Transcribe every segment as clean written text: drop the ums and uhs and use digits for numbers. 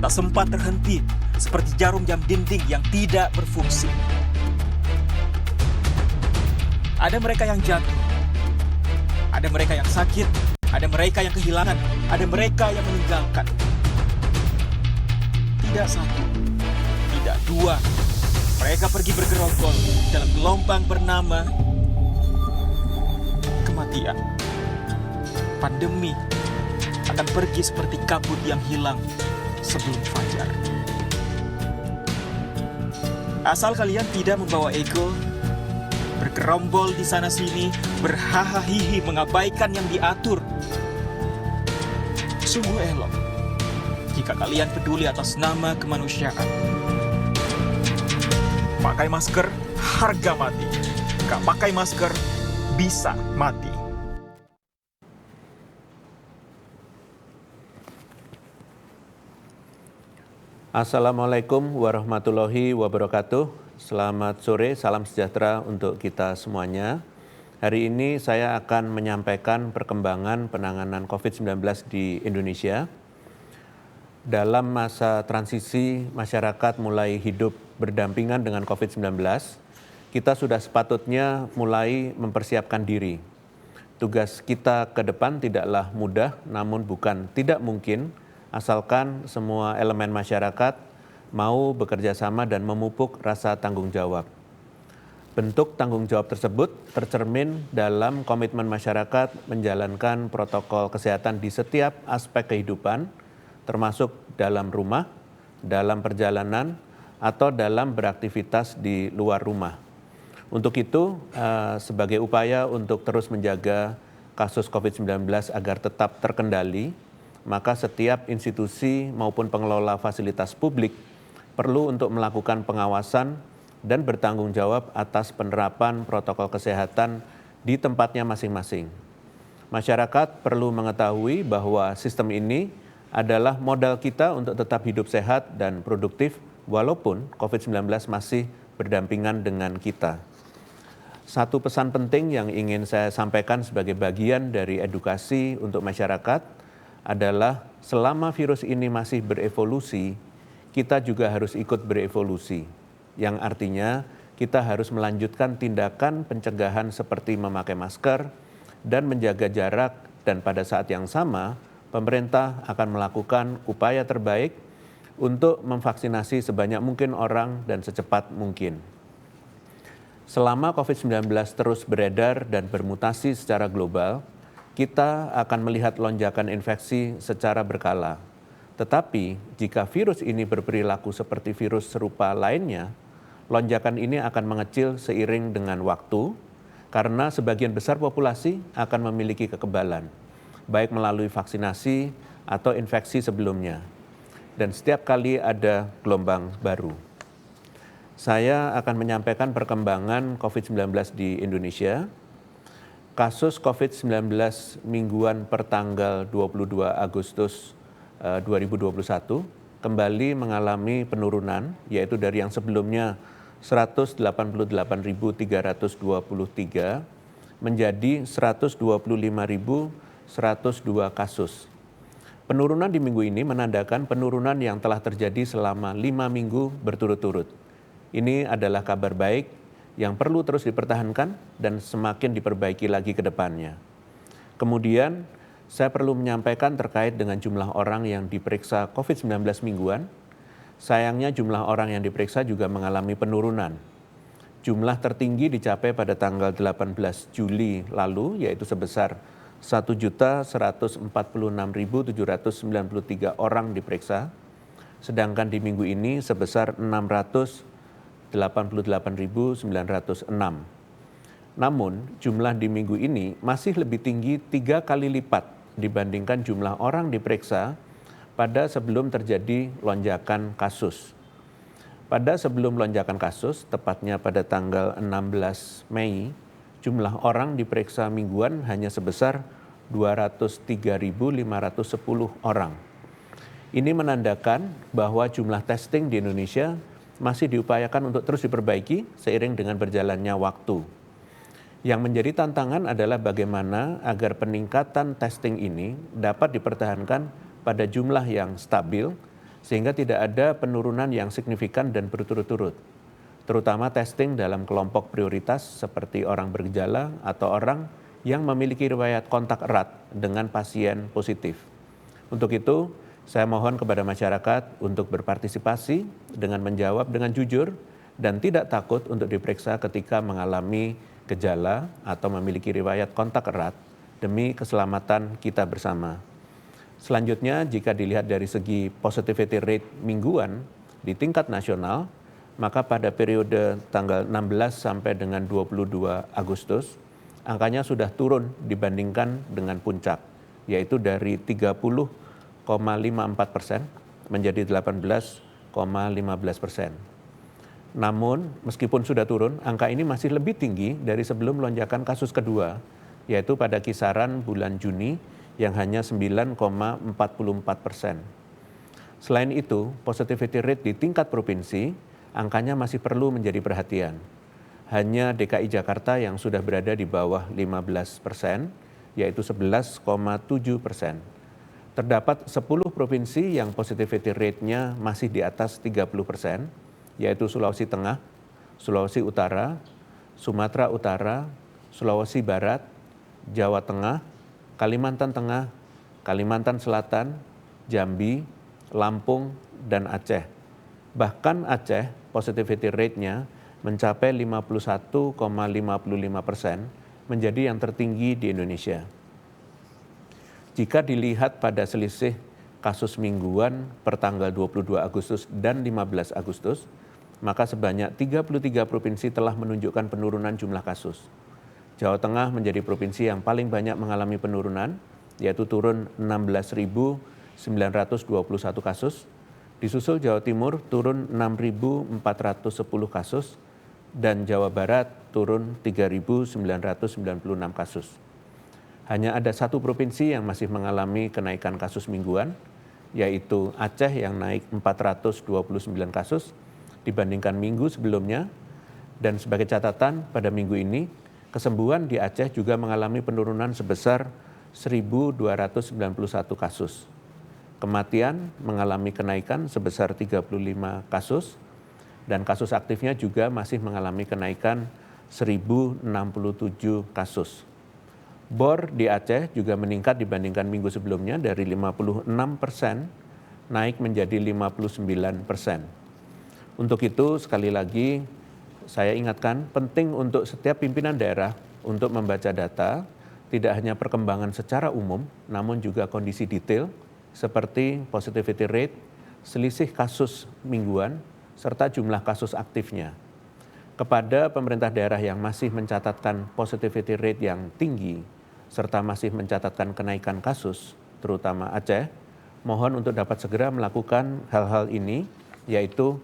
kita sempat terhenti seperti jarum jam dinding yang tidak berfungsi. Ada mereka yang jatuh, ada mereka yang sakit, ada mereka yang kehilangan, ada mereka yang meninggalkan. Tidak satu, tidak dua, mereka pergi bergerombol dalam gelombang bernama kematian. Pandemi akan pergi seperti kabut yang hilang sebelum fajar. Asal kalian tidak membawa ego, bergerombol di sana-sini, berhahaha mengabaikan yang diatur. Sungguh elok jika kalian peduli atas nama kemanusiaan. Pakai masker, harga mati. Gak pakai masker, bisa mati. Assalamualaikum warahmatullahi wabarakatuh. Selamat sore, salam sejahtera untuk kita semuanya. Hari ini saya akan menyampaikan perkembangan penanganan COVID-19 di Indonesia. Dalam masa transisi, masyarakat mulai hidup berdampingan dengan COVID-19. Kita sudah sepatutnya mulai mempersiapkan diri. Tugas kita ke depan tidaklah mudah, namun bukan tidak mungkin, asalkan semua elemen masyarakat mau bekerja sama dan memupuk rasa tanggung jawab. Bentuk tanggung jawab tersebut tercermin dalam komitmen masyarakat menjalankan protokol kesehatan di setiap aspek kehidupan, termasuk dalam rumah, dalam perjalanan, atau dalam beraktivitas di luar rumah. Untuk itu, sebagai upaya untuk terus menjaga kasus COVID-19 agar tetap terkendali, maka setiap institusi maupun pengelola fasilitas publik perlu untuk melakukan pengawasan dan bertanggung jawab atas penerapan protokol kesehatan di tempatnya masing-masing. Masyarakat perlu mengetahui bahwa sistem ini adalah modal kita untuk tetap hidup sehat dan produktif walaupun COVID-19 masih berdampingan dengan kita. Satu pesan penting yang ingin saya sampaikan sebagai bagian dari edukasi untuk masyarakat adalah selama virus ini masih berevolusi, kita juga harus ikut berevolusi. Yang artinya kita harus melanjutkan tindakan pencegahan seperti memakai masker dan menjaga jarak, dan pada saat yang sama pemerintah akan melakukan upaya terbaik untuk memvaksinasi sebanyak mungkin orang dan secepat mungkin. Selama COVID-19 terus beredar dan bermutasi secara global, kita akan melihat lonjakan infeksi secara berkala. Tetapi jika virus ini berperilaku seperti virus serupa lainnya, lonjakan ini akan mengecil seiring dengan waktu karena sebagian besar populasi akan memiliki kekebalan, baik melalui vaksinasi atau infeksi sebelumnya. Dan setiap kali ada gelombang baru. Saya akan menyampaikan perkembangan COVID-19 di Indonesia. Kasus COVID-19 mingguan per tanggal 22 Agustus 2021 kembali mengalami penurunan, yaitu dari yang sebelumnya 188.323 menjadi 125.102 kasus. Penurunan di minggu ini menandakan penurunan yang telah terjadi selama 5 minggu berturut-turut. Ini adalah kabar baik yang perlu terus dipertahankan dan semakin diperbaiki lagi ke depannya. Kemudian, saya perlu menyampaikan terkait dengan jumlah orang yang diperiksa COVID-19 mingguan. Sayangnya jumlah orang yang diperiksa juga mengalami penurunan. Jumlah tertinggi dicapai pada tanggal 18 Juli lalu, yaitu sebesar 1.146.793 orang diperiksa, sedangkan di minggu ini sebesar 688.906. Namun, jumlah di minggu ini masih lebih tinggi 3 kali lipat dibandingkan jumlah orang diperiksa pada sebelum terjadi lonjakan kasus. Pada sebelum lonjakan kasus, tepatnya pada tanggal 16 Mei, jumlah orang diperiksa mingguan hanya sebesar 203.510 orang. Ini menandakan bahwa jumlah testing di Indonesia masih diupayakan untuk terus diperbaiki seiring dengan berjalannya waktu. Yang menjadi tantangan adalah bagaimana agar peningkatan testing ini dapat dipertahankan pada jumlah yang stabil sehingga tidak ada penurunan yang signifikan dan berturut-turut, terutama testing dalam kelompok prioritas seperti orang bergejala atau orang yang memiliki riwayat kontak erat dengan pasien positif. Untuk itu, saya mohon kepada masyarakat untuk berpartisipasi dengan menjawab dengan jujur dan tidak takut untuk diperiksa ketika mengalami gejala atau memiliki riwayat kontak erat demi keselamatan kita bersama. Selanjutnya, jika dilihat dari segi positivity rate mingguan di tingkat nasional, maka pada periode tanggal 16 sampai dengan 22 Agustus, angkanya sudah turun dibandingkan dengan puncak, yaitu dari 30,54% menjadi 18,15%. Namun, meskipun sudah turun, angka ini masih lebih tinggi dari sebelum lonjakan kasus kedua, yaitu pada kisaran bulan Juni yang hanya 9,44%. Selain itu, positivity rate di tingkat provinsi, angkanya masih perlu menjadi perhatian. Hanya DKI Jakarta yang sudah berada di bawah 15%, yaitu 11,7%. Terdapat 10 provinsi yang positivity rate-nya masih di atas 30%, yaitu Sulawesi Tengah, Sulawesi Utara, Sumatera Utara, Sulawesi Barat, Jawa Tengah, Kalimantan Tengah, Kalimantan Selatan, Jambi, Lampung, dan Aceh. Bahkan Aceh, positivity rate-nya mencapai 51,55%, menjadi yang tertinggi di Indonesia. Jika dilihat pada selisih kasus mingguan per tanggal 22 Agustus dan 15 Agustus, maka sebanyak 33 provinsi telah menunjukkan penurunan jumlah kasus. Jawa Tengah menjadi provinsi yang paling banyak mengalami penurunan, yaitu turun 16.921 kasus. Disusul Jawa Timur turun 6.410 kasus, dan Jawa Barat turun 3.996 kasus. Hanya ada satu provinsi yang masih mengalami kenaikan kasus mingguan, yaitu Aceh yang naik 429 kasus dibandingkan minggu sebelumnya. Dan sebagai catatan, pada minggu ini, kesembuhan di Aceh juga mengalami penurunan sebesar 1.291 kasus. Kematian mengalami kenaikan sebesar 35 kasus, dan kasus aktifnya juga masih mengalami kenaikan 1.067 kasus. BOR di Aceh juga meningkat dibandingkan minggu sebelumnya dari 56% naik menjadi 59%. Untuk itu, sekali lagi, saya ingatkan penting untuk setiap pimpinan daerah untuk membaca data, tidak hanya perkembangan secara umum, namun juga kondisi detail seperti positivity rate, selisih kasus mingguan, serta jumlah kasus aktifnya. Kepada pemerintah daerah yang masih mencatatkan positivity rate yang tinggi, serta masih mencatatkan kenaikan kasus, terutama Aceh, mohon untuk dapat segera melakukan hal-hal ini, yaitu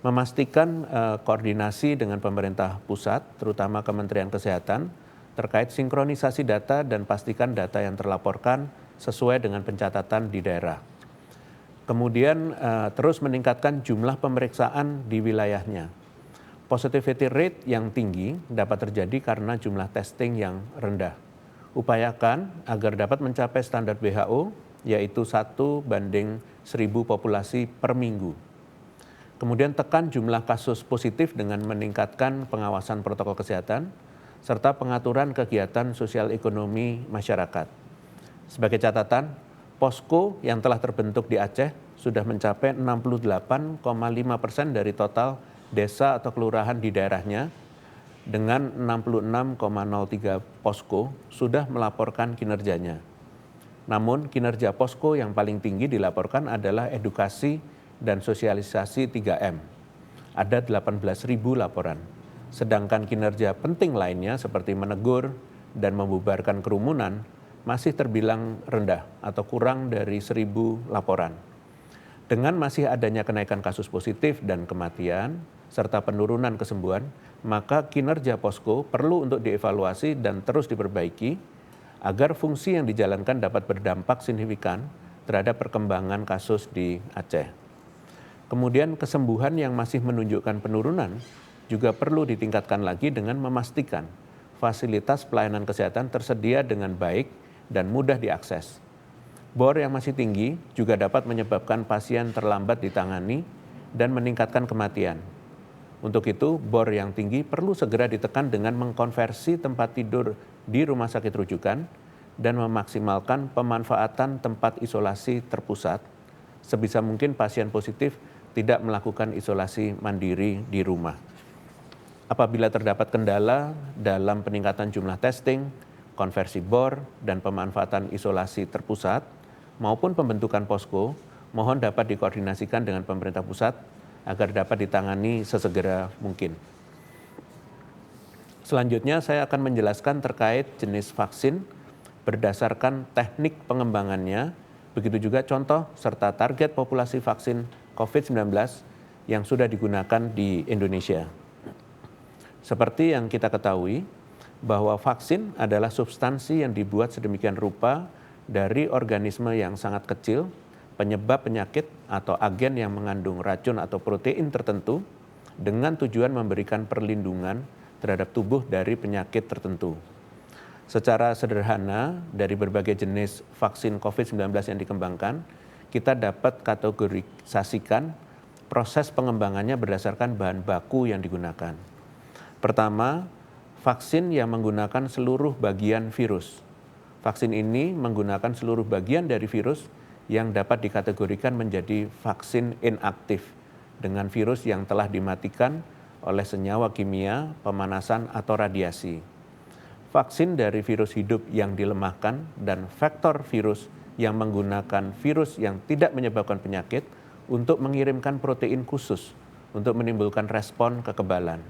memastikan koordinasi dengan pemerintah pusat, terutama Kementerian Kesehatan, terkait sinkronisasi data dan pastikan data yang terlaporkan sesuai dengan pencatatan di daerah. Kemudian terus meningkatkan jumlah pemeriksaan di wilayahnya. Positivity rate yang tinggi dapat terjadi karena jumlah testing yang rendah. Upayakan agar dapat mencapai standar WHO, yaitu 1:1000 populasi per minggu. Kemudian tekan jumlah kasus positif dengan meningkatkan pengawasan protokol kesehatan, serta pengaturan kegiatan sosial ekonomi masyarakat. Sebagai catatan, posko yang telah terbentuk di Aceh sudah mencapai 68,5% dari total desa atau kelurahan di daerahnya, dengan 66,03 posko sudah melaporkan kinerjanya. Namun kinerja posko yang paling tinggi dilaporkan adalah edukasi dan sosialisasi 3M. Ada 18.000 laporan. Sedangkan kinerja penting lainnya seperti menegur dan membubarkan kerumunan masih terbilang rendah atau kurang dari 1.000 laporan. Dengan masih adanya kenaikan kasus positif dan kematian, serta penurunan kesembuhan, maka kinerja posko perlu untuk dievaluasi dan terus diperbaiki agar fungsi yang dijalankan dapat berdampak signifikan terhadap perkembangan kasus di Aceh. Kemudian kesembuhan yang masih menunjukkan penurunan juga perlu ditingkatkan lagi dengan memastikan fasilitas pelayanan kesehatan tersedia dengan baik dan mudah diakses. Bor yang masih tinggi juga dapat menyebabkan pasien terlambat ditangani dan meningkatkan kematian. Untuk itu, bor yang tinggi perlu segera ditekan dengan mengkonversi tempat tidur di rumah sakit rujukan dan memaksimalkan pemanfaatan tempat isolasi terpusat. Sebisa mungkin pasien positif tidak melakukan isolasi mandiri di rumah. Apabila terdapat kendala dalam peningkatan jumlah testing, konversi bor, dan pemanfaatan isolasi terpusat, maupun pembentukan posko, mohon dapat dikoordinasikan dengan pemerintah pusat agar dapat ditangani sesegera mungkin. Selanjutnya saya akan menjelaskan terkait jenis vaksin berdasarkan teknik pengembangannya, begitu juga contoh serta target populasi vaksin COVID-19 yang sudah digunakan di Indonesia. Seperti yang kita ketahui, bahwa vaksin adalah substansi yang dibuat sedemikian rupa dari organisme yang sangat kecil, penyebab penyakit atau agen yang mengandung racun atau protein tertentu dengan tujuan memberikan perlindungan terhadap tubuh dari penyakit tertentu. Secara sederhana, dari berbagai jenis vaksin COVID-19 yang dikembangkan, kita dapat kategorisasikan proses pengembangannya berdasarkan bahan baku yang digunakan. Pertama, vaksin yang menggunakan seluruh bagian virus. Vaksin ini menggunakan seluruh bagian dari virus yang dapat dikategorikan menjadi vaksin inaktif dengan virus yang telah dimatikan oleh senyawa kimia, pemanasan, atau radiasi. Vaksin dari virus hidup yang dilemahkan dan vektor virus yang menggunakan virus yang tidak menyebabkan penyakit untuk mengirimkan protein khusus untuk menimbulkan respon kekebalan.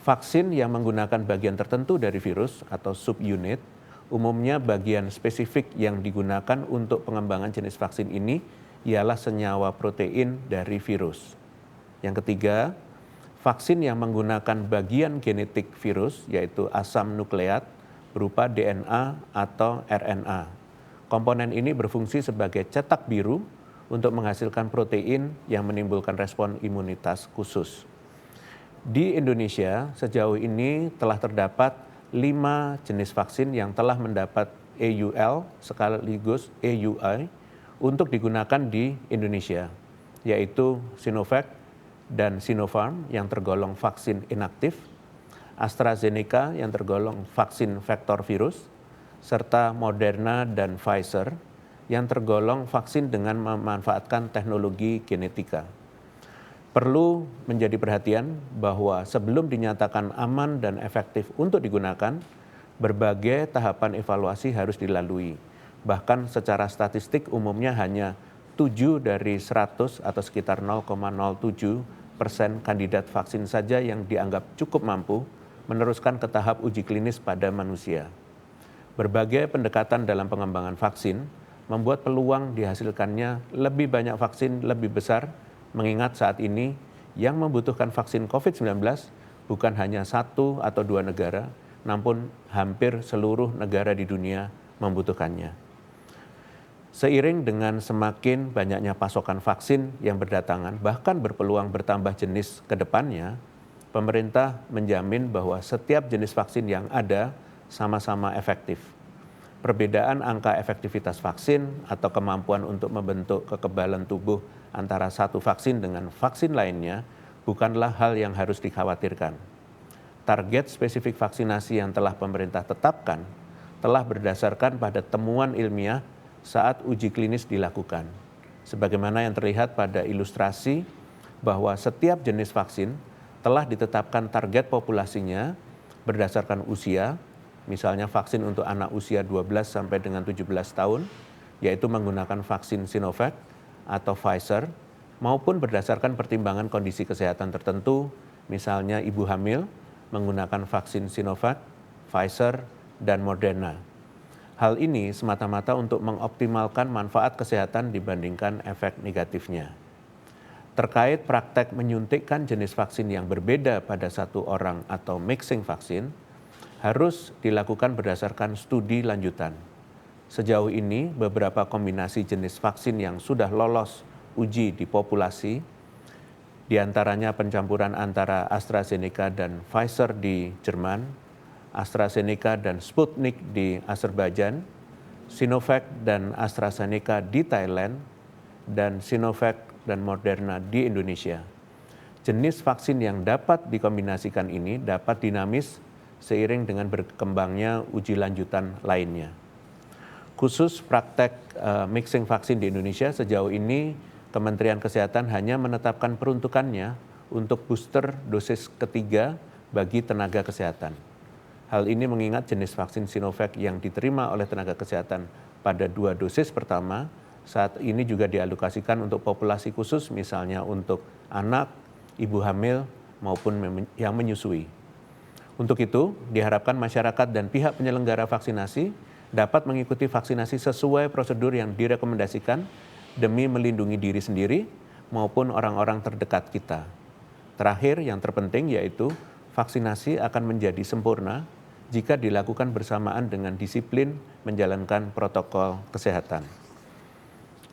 Vaksin yang menggunakan bagian tertentu dari virus atau subunit, umumnya bagian spesifik yang digunakan untuk pengembangan jenis vaksin ini ialah senyawa protein dari virus. Yang ketiga, vaksin yang menggunakan bagian genetik virus yaitu asam nukleat berupa DNA atau RNA. Komponen ini berfungsi sebagai cetak biru untuk menghasilkan protein yang menimbulkan respon imunitas khusus. Di Indonesia, sejauh ini telah terdapat 5 jenis vaksin yang telah mendapat EUL sekaligus EUI untuk digunakan di Indonesia, yaitu Sinovac dan Sinopharm yang tergolong vaksin inaktif, AstraZeneca yang tergolong vaksin vektor virus, serta Moderna dan Pfizer yang tergolong vaksin dengan memanfaatkan teknologi genetika. Perlu menjadi perhatian bahwa sebelum dinyatakan aman dan efektif untuk digunakan, berbagai tahapan evaluasi harus dilalui. Bahkan secara statistik umumnya hanya 7 dari 100 atau sekitar 0,07% kandidat vaksin saja yang dianggap cukup mampu meneruskan ke tahap uji klinis pada manusia. Berbagai pendekatan dalam pengembangan vaksin membuat peluang dihasilkannya lebih banyak vaksin lebih besar, mengingat saat ini yang membutuhkan vaksin COVID-19 bukan hanya 1 atau 2 negara, namun hampir seluruh negara di dunia membutuhkannya. Seiring dengan semakin banyaknya pasokan vaksin yang berdatangan, bahkan berpeluang bertambah jenis ke depannya, pemerintah menjamin bahwa setiap jenis vaksin yang ada sama-sama efektif. Perbedaan angka efektivitas vaksin atau kemampuan untuk membentuk kekebalan tubuh antara satu vaksin dengan vaksin lainnya bukanlah hal yang harus dikhawatirkan. Target spesifik vaksinasi yang telah pemerintah tetapkan telah berdasarkan pada temuan ilmiah saat uji klinis dilakukan. Sebagaimana yang terlihat pada ilustrasi bahwa setiap jenis vaksin telah ditetapkan target populasinya berdasarkan usia, misalnya vaksin untuk anak usia 12 sampai dengan 17 tahun, yaitu menggunakan vaksin Sinovac atau Pfizer, maupun berdasarkan pertimbangan kondisi kesehatan tertentu, misalnya ibu hamil menggunakan vaksin Sinovac, Pfizer, dan Moderna. Hal ini semata-mata untuk mengoptimalkan manfaat kesehatan dibandingkan efek negatifnya. Terkait praktek menyuntikkan jenis vaksin yang berbeda pada satu orang atau mixing vaksin, harus dilakukan berdasarkan studi lanjutan. Sejauh ini, beberapa kombinasi jenis vaksin yang sudah lolos uji di populasi, diantaranya pencampuran antara AstraZeneca dan Pfizer di Jerman, AstraZeneca dan Sputnik di Azerbaijan, Sinovac dan AstraZeneca di Thailand, dan Sinovac dan Moderna di Indonesia. Jenis vaksin yang dapat dikombinasikan ini dapat dinamis seiring dengan berkembangnya uji lanjutan lainnya. Khusus praktek mixing vaksin di Indonesia, sejauh ini Kementerian Kesehatan hanya menetapkan peruntukannya untuk booster dosis ketiga bagi tenaga kesehatan. Hal ini mengingat jenis vaksin Sinovac yang diterima oleh tenaga kesehatan pada 2 dosis pertama saat ini juga dialokasikan untuk populasi khusus, misalnya untuk anak, ibu hamil, maupun yang menyusui. Untuk itu, diharapkan masyarakat dan pihak penyelenggara vaksinasi dapat mengikuti vaksinasi sesuai prosedur yang direkomendasikan demi melindungi diri sendiri maupun orang-orang terdekat kita. Terakhir, yang terpenting yaitu vaksinasi akan menjadi sempurna jika dilakukan bersamaan dengan disiplin menjalankan protokol kesehatan.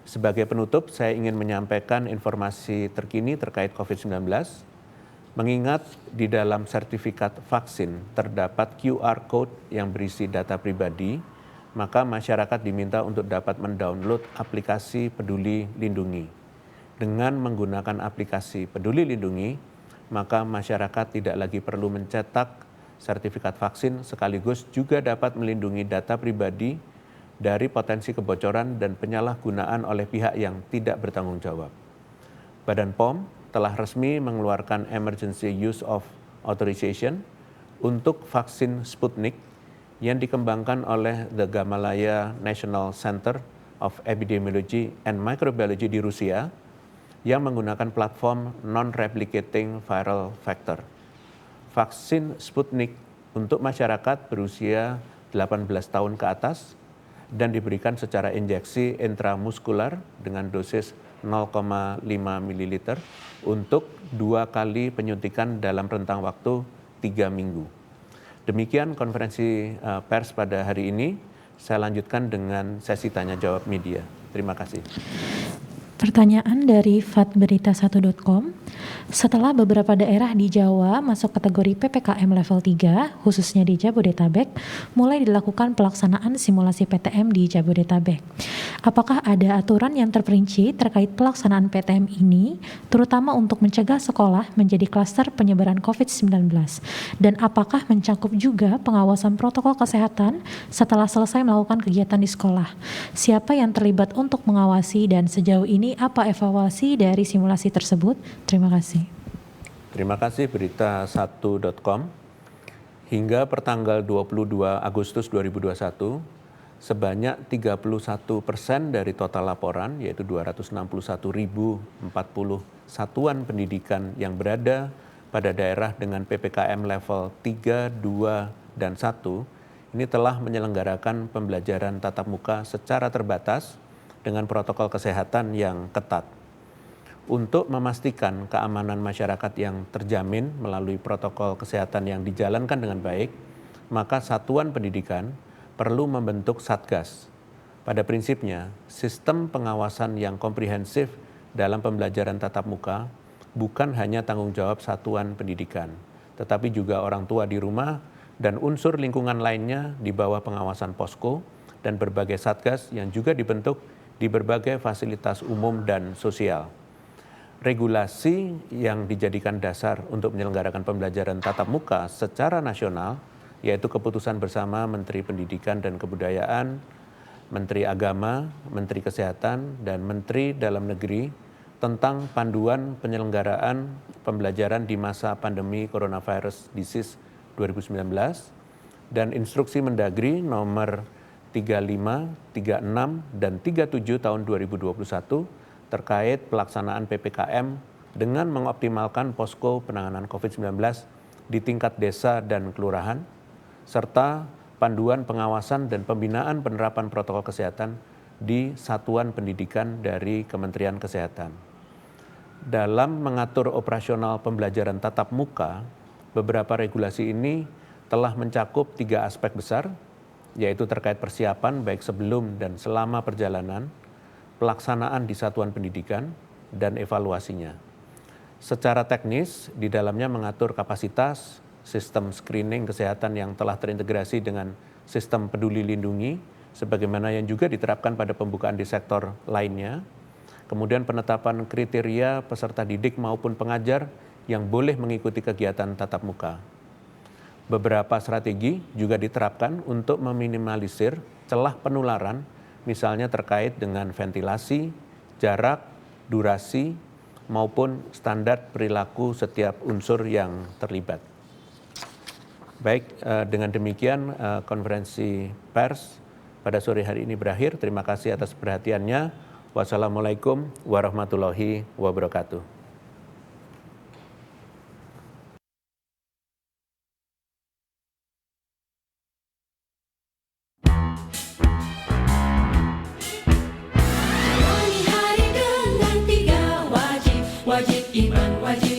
Sebagai penutup, saya ingin menyampaikan informasi terkini terkait COVID-19. Mengingat di dalam sertifikat vaksin terdapat QR Code yang berisi data pribadi, maka masyarakat diminta untuk dapat mendownload aplikasi Peduli Lindungi. Dengan menggunakan aplikasi Peduli Lindungi, maka masyarakat tidak lagi perlu mencetak sertifikat vaksin, sekaligus juga dapat melindungi data pribadi dari potensi kebocoran dan penyalahgunaan oleh pihak yang tidak bertanggung jawab. Badan POM telah resmi mengeluarkan Emergency Use of Authorization untuk vaksin Sputnik yang dikembangkan oleh The Gamaleya National Center of Epidemiology and Microbiology di Rusia yang menggunakan platform non-replicating viral vector. Vaksin Sputnik untuk masyarakat berusia 18 tahun ke atas dan diberikan secara injeksi intramuskular dengan dosis 0,5 ml untuk 2 kali penyuntikan dalam rentang waktu 3 minggu. Demikian konferensi pers pada hari ini. Saya lanjutkan dengan sesi tanya jawab media. Terima kasih. Pertanyaan dari fatberita1.com, setelah beberapa daerah di Jawa masuk kategori PPKM level 3, khususnya di Jabodetabek, mulai dilakukan pelaksanaan simulasi PTM di Jabodetabek. Apakah ada aturan yang terperinci terkait pelaksanaan PTM ini, terutama untuk mencegah sekolah menjadi klaster penyebaran COVID-19? Dan apakah mencakup juga pengawasan protokol kesehatan setelah selesai melakukan kegiatan di sekolah? Siapa yang terlibat untuk mengawasi dan sejauh ini apa evaluasi dari simulasi tersebut? Terima kasih. Terima kasih berita1.com. Hingga pertanggal 22 Agustus 2021, sebanyak 31% dari total laporan, yaitu 261.040 satuan pendidikan yang berada pada daerah dengan PPKM level 3, 2, dan 1, ini telah menyelenggarakan pembelajaran tatap muka secara terbatas dengan protokol kesehatan yang ketat. Untuk memastikan keamanan masyarakat yang terjamin melalui protokol kesehatan yang dijalankan dengan baik, maka satuan pendidikan perlu membentuk Satgas. Pada prinsipnya, sistem pengawasan yang komprehensif dalam pembelajaran tatap muka bukan hanya tanggung jawab satuan pendidikan, tetapi juga orang tua di rumah dan unsur lingkungan lainnya di bawah pengawasan posko dan berbagai Satgas yang juga dibentuk di berbagai fasilitas umum dan sosial. Regulasi yang dijadikan dasar untuk menyelenggarakan pembelajaran tatap muka secara nasional, yaitu keputusan bersama Menteri Pendidikan dan Kebudayaan, Menteri Agama, Menteri Kesehatan, dan Menteri Dalam Negeri tentang panduan penyelenggaraan pembelajaran di masa pandemi Coronavirus Disease 2019, dan Instruksi Mendagri nomor 35, 36, dan 37 tahun 2021 terkait pelaksanaan PPKM dengan mengoptimalkan posko penanganan COVID-19 di tingkat desa dan kelurahan, serta panduan pengawasan dan pembinaan penerapan protokol kesehatan di satuan pendidikan dari Kementerian Kesehatan. Dalam mengatur operasional pembelajaran tatap muka, beberapa regulasi ini telah mencakup 3 aspek besar, yaitu terkait persiapan baik sebelum dan selama perjalanan, pelaksanaan di satuan pendidikan, dan evaluasinya. Secara teknis, di dalamnya mengatur kapasitas, sistem screening kesehatan yang telah terintegrasi dengan sistem Peduli Lindungi, sebagaimana yang juga diterapkan pada pembukaan di sektor lainnya. Kemudian penetapan kriteria peserta didik maupun pengajar yang boleh mengikuti kegiatan tatap muka. Beberapa strategi juga diterapkan untuk meminimalisir celah penularan, misalnya terkait dengan ventilasi, jarak, durasi, maupun standar perilaku setiap unsur yang terlibat. Baik, dengan demikian konferensi pers pada sore hari ini berakhir. Terima kasih atas perhatiannya. Wassalamualaikum warahmatullahi wabarakatuh. Hari dengan 3 wajib, wajib iman, wajib